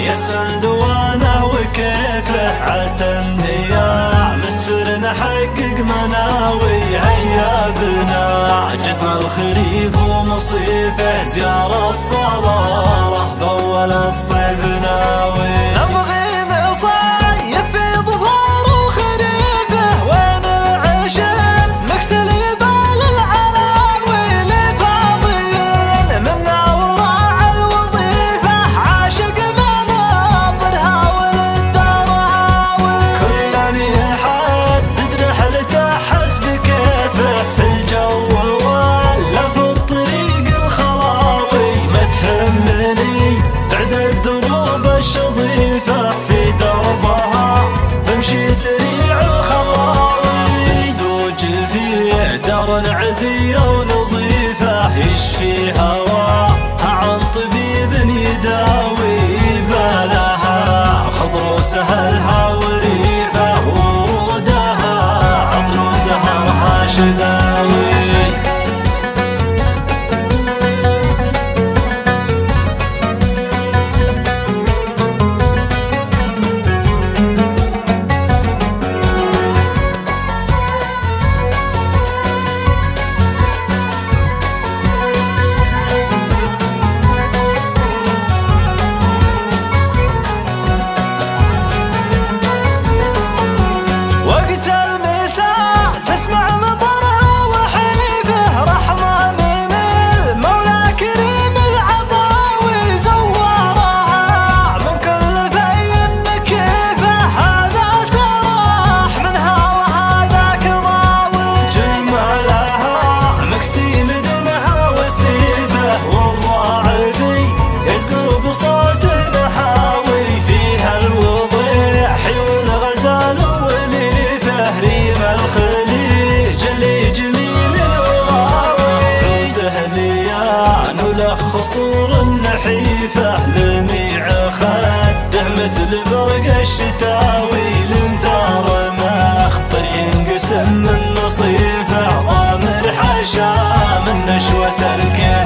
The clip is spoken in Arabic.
يسن دوانه وكيفه عسى النياع مسفر نحقق مناوي. هيا بنا جدنا الخريف ومصيفه زيارة صلالة بأول الصيف ناوي. نبغي نصيف في ظفار وخريفه وين العشب مكسل يبال العلاوي لفاضيين منا وراع الوظيفة عاشق الشظيفة في دربها تمشي سريع الخطاوي. ندوج في دار عذية ونظيفة يشفي هواها عن طبيب يداوي بالها. خضر وسهلها وريفة ورودها عطر وزهرها شذاوي. اسمع مطرها وحيفه رحمة من المولى كريم العطاوي. زوارها من كل في نكيفه هذا سراح منها وهذاك ضاوي. جمالها مكسي مدنها وسيفه والراعبي يسكر بصوت نحاوي. فيها الوضيح والغزال وليفه ريم الخليل خصور النحيفة لميع خده مثل برق الشتاوي. لنثار مخطر ينقسم من نصيفه ضامر حشا من نشوة الكيل.